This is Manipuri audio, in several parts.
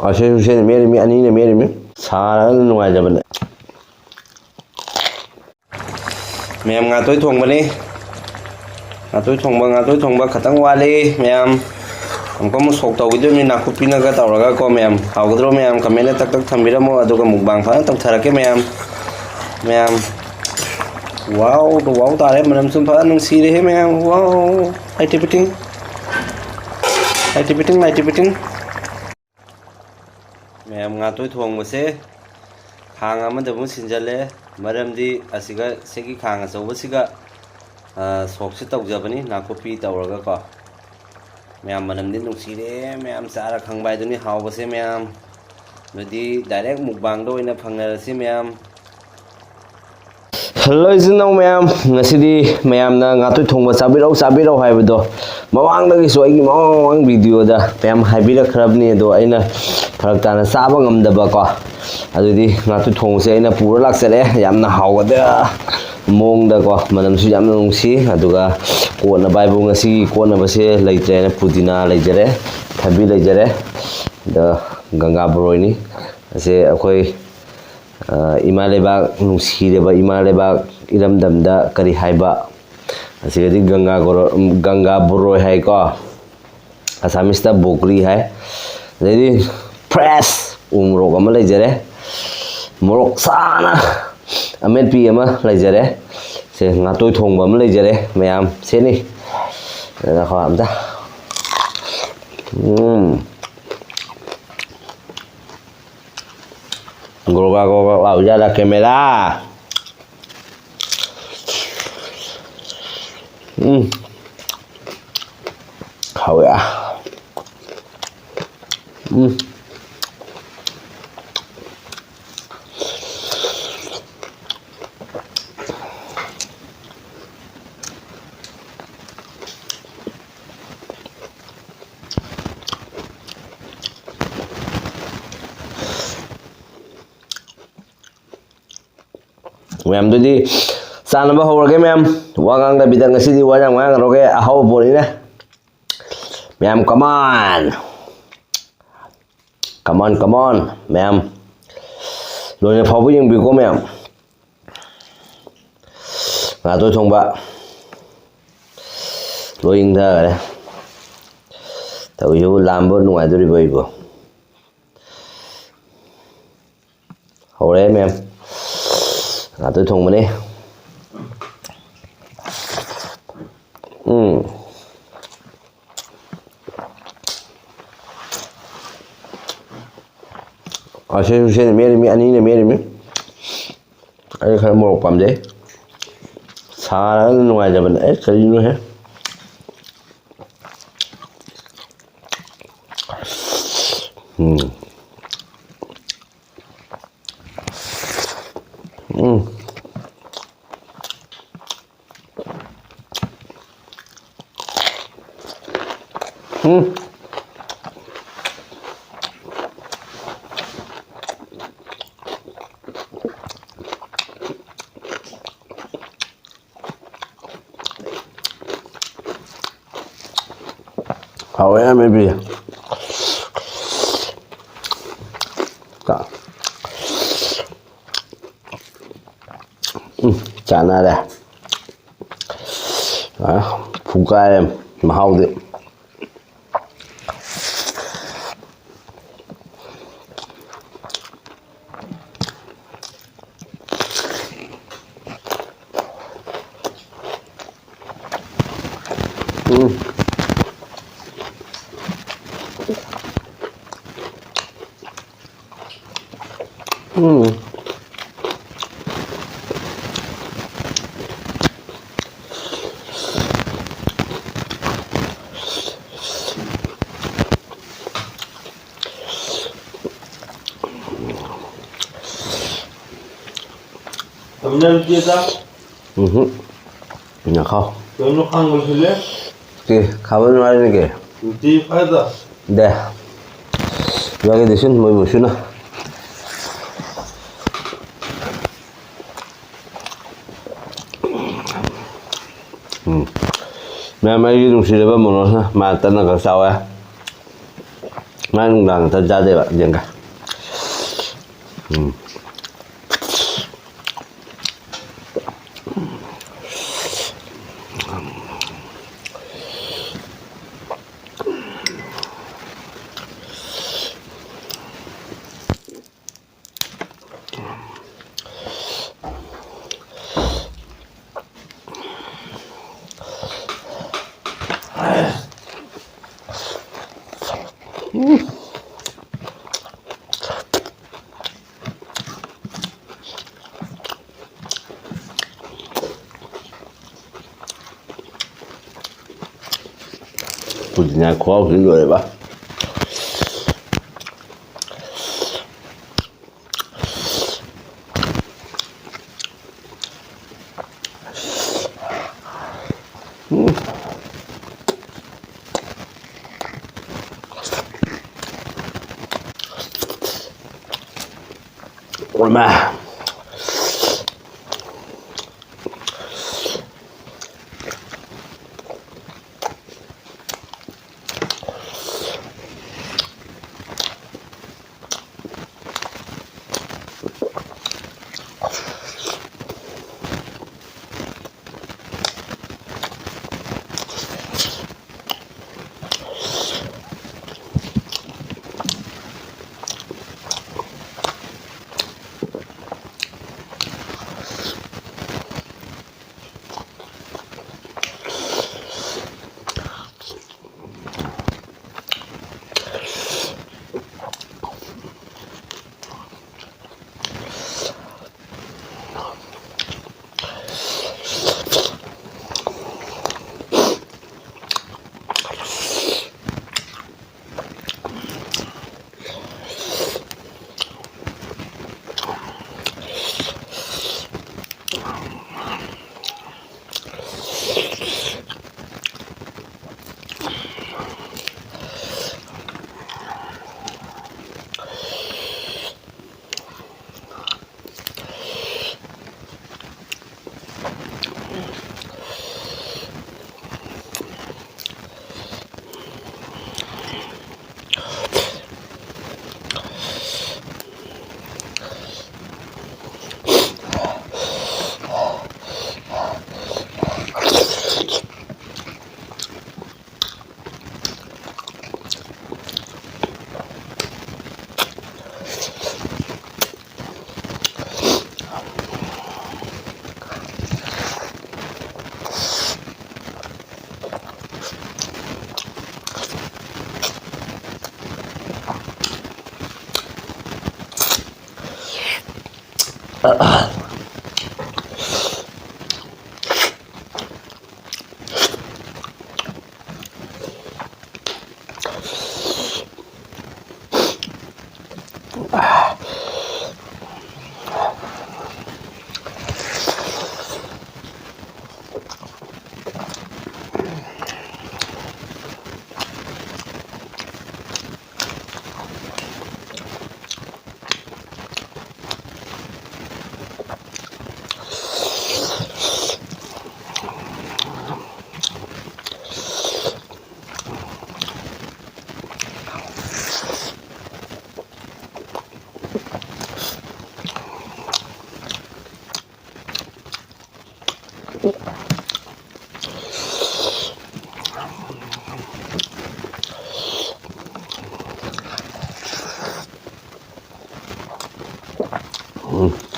ꯑꯁꯦ ꯃꯦꯔꯤꯃꯤ ꯑꯅꯤꯅ ꯃꯦꯔꯤꯃꯤ ꯁꯥꯔꯒ ꯅꯨꯡꯉꯥꯏꯖꯕꯅꯦ ꯃꯌꯥꯝ ꯉꯥꯇꯣꯏ ꯊꯣꯡꯕꯅꯤ ꯉꯥꯇꯣꯏ ꯊꯣꯡꯕ ꯈꯇꯪ ꯋꯥꯠꯂꯤ ꯃꯌꯥꯝ ꯑꯃꯨꯛ ꯁꯣꯛ ꯇꯧꯈꯤꯗꯣꯏꯅꯤ ꯅꯥꯀꯨꯞꯄꯤꯅꯒ ꯇꯧꯔꯒ ꯀꯣ ꯃꯌꯥꯝ ꯍꯥꯎꯒꯗ꯭ꯔꯣ ꯃꯌꯥꯝ ꯀꯃꯦꯟꯇ ꯇꯛ ꯇꯛ ꯊꯝꯕꯤꯔꯝꯃꯣ ꯑꯗꯨꯒ ꯃꯨꯛꯕꯥꯡ ꯐꯖꯅ ꯇꯧꯊꯔꯛꯀꯦ ꯃꯌꯥꯝ 와우 तारे मनम सुन फा नंसी रहे मैं wow light pitting ma'am ngato thongbase khang amada mu sinjale maramdi asiga segi khang achauba siga sokse tawjabani nakopi tawraga ko ma'am मनमदि नुंसीरे मैम चारा खंगबाय दुनी हावबसे मैम नदी डायरेक्ट मुकबांग दो इना फंगनरसी मैम Hello इजनाव मैम ngасidi मैम ना ngato thongba चाबिराव हाइबदो मवांगदगिसो आइगी मवांग वीडियो दा मैम हाइबिरखरबनी दो आइना फरक ताना चाबा ngamdaba ko adudi ngato thongse आइना पूरा लाक्सरे यामना हावदा मोंगदा को मनमसु यामना नुंसी aduga कोना बाइबो ngasi कोना बसे लैत्रे पुदीना लैजरे थबी लैजरे द गंगा बरोइनी असे अखोई इमा लेबाक नुंसीरेबा इमा लेबाक इरमदमदा करी हाइबा असिगदि गंगा बरोइ हाइ को असामिसता बोकरी हाइ देदि फ्रेश उमरोक अमा लैजरे मोरok साना अमेटपी अमा लैजरे से ngato thongba अमा लैजरे मैम सेनि खो आमदा गोगा लाउ जा कैमरा हाउ या मैम दुदी चानबा हौरगे मैम वागांग दा बिदंग सिदी वाजांग वांग रोगे अहाव बोरिने मैम कमान मैम लोने फावबो यंबिको ma'am ngato thongba loing da gare taw yu lambo nuai dori boibo hore ma'am ngato thongba ne असे मेरमी अनी मेरमी अरे खर मोरक पामजे सारा नुआइजबन ए करिनो है How am I maybe? Chana đây. Phụ ca em Mahaodi. Benar kita. Nhà khâu. Nó ăn một thứ đấy. Kì, khâu bên ngoài này kì. Tí phải đó. Đây. Ra cái đi xin mời buổi xin nào. Mẹ mấy cái đồng xí đấy mà nó mà tên là sao á? Mai nungdang terjadi pak jengka. Pudina khó hứng rồi ba. Ôi mà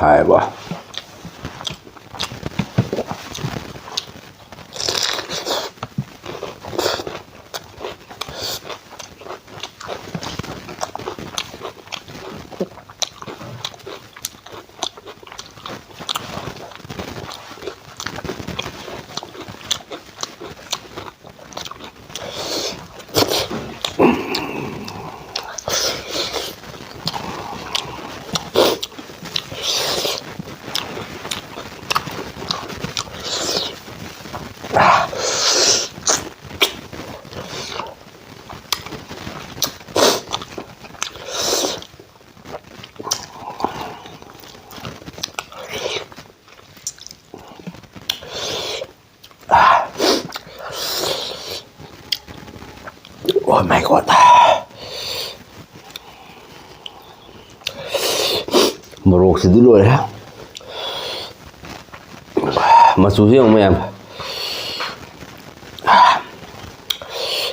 Hay quá. Oh my god. Morokꯁꯤꯗꯤ ꯂꯣꯏꯔꯦ ꯃꯆꯨꯁꯤ ꯌꯦꯡꯉꯨ ꯃꯌꯥꯝ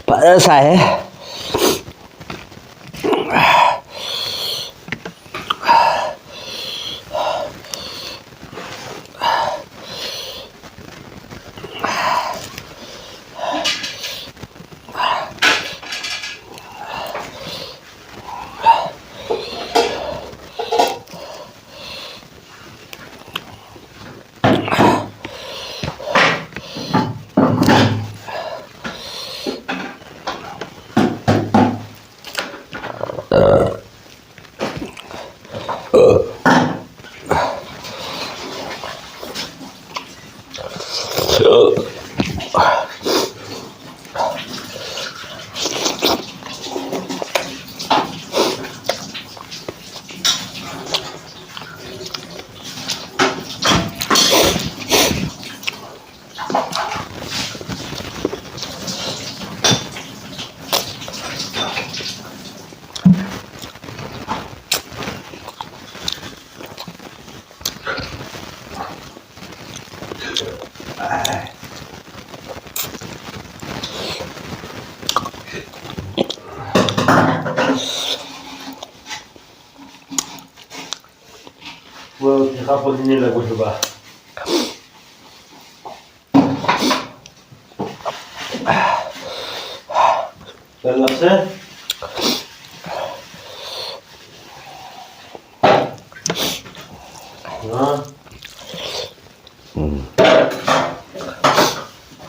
ꯐꯖꯅ ꯁꯥꯏꯍꯦ Well, kapag nila ko ba? Terlaksa? Nah.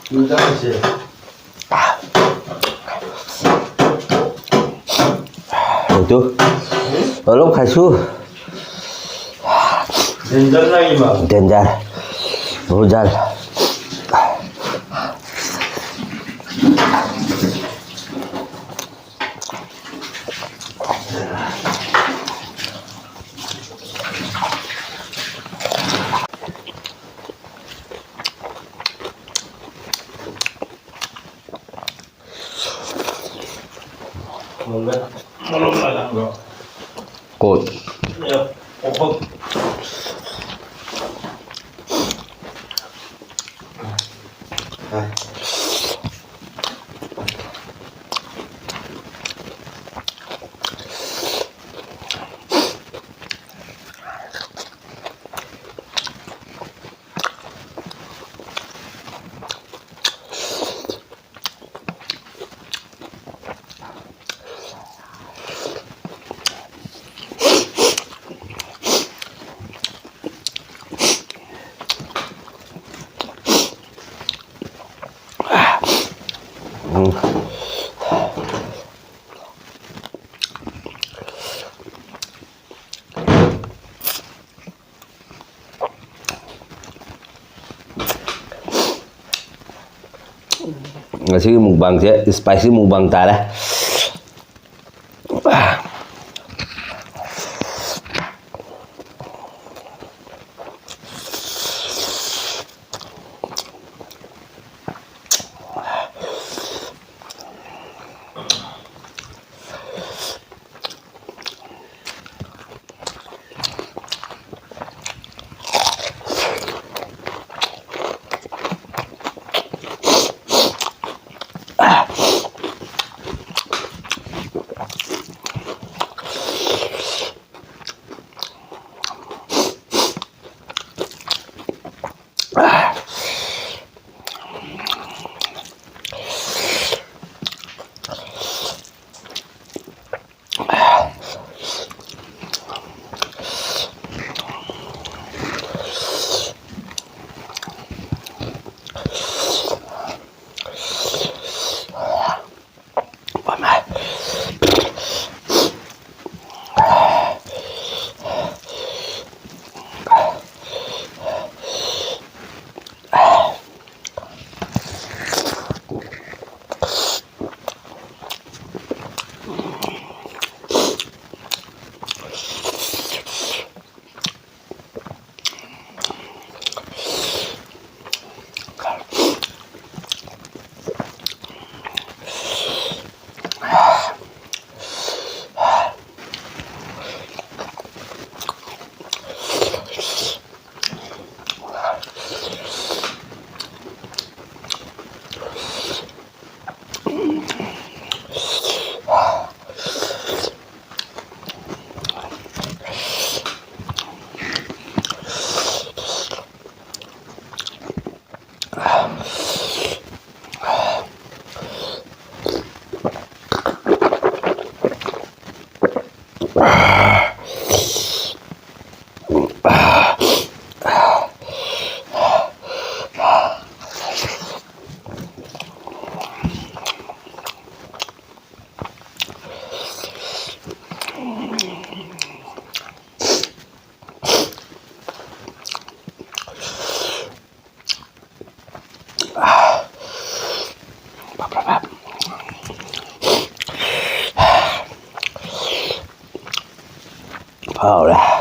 Sudah sih. Itu, lalu kasu, Dendar lagi bang. dendar, rujal. Morok lah bro. Kot. Ya, pokok. Ngasi mukbang sih, spicy mukbang tara. Haure.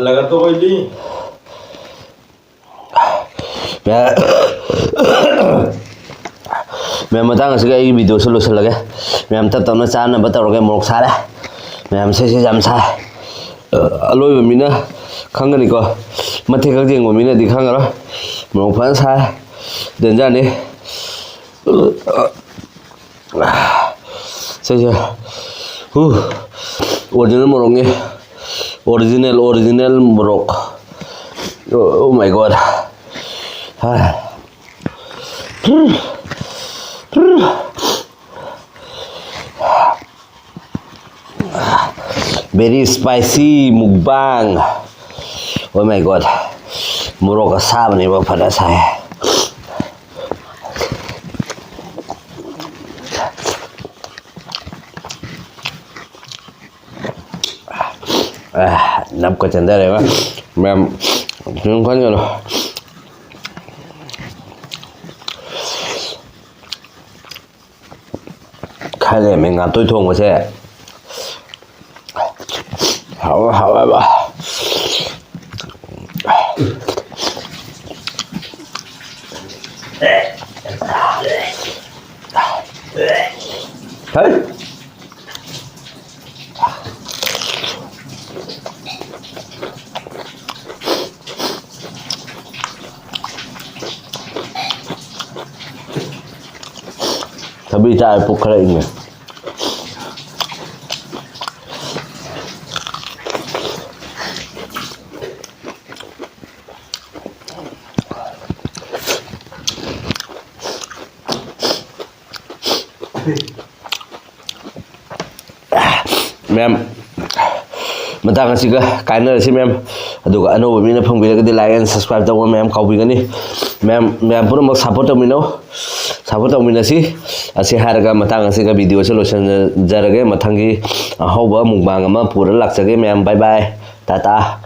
लगा तो कोई ली मैं मतंग असि आई वीडियो से लोसल लगे मैं तब तब चान तौर मोरक सारे मैं से सा अलोब मीना खंगनीको मथे कजेंग मीना खंगर मोरक फन सा डेंजरनी से ओरिजिनल मोरक ओरिजिनल मोरक oh my god very spicy mukbang oh my god morok asab ni ba pada saya nắp cái chân đây đấy mà mềm không có nhiều đâu khai lên mình làm tôi thùng của xe hảo hảo bà thấy Tapi cai pukul ini. Mem, mentang sih ke kainer sih mem. Aduh, anu bimina pengbila ke di like and subscribe tahu mem kau bingani. Mem pun mau support tahu mino. Support tahu mina sih. Asih harga matang asih ke video solution jarage matangi hau ba mukbang ama pura lak sage mem bye bye tata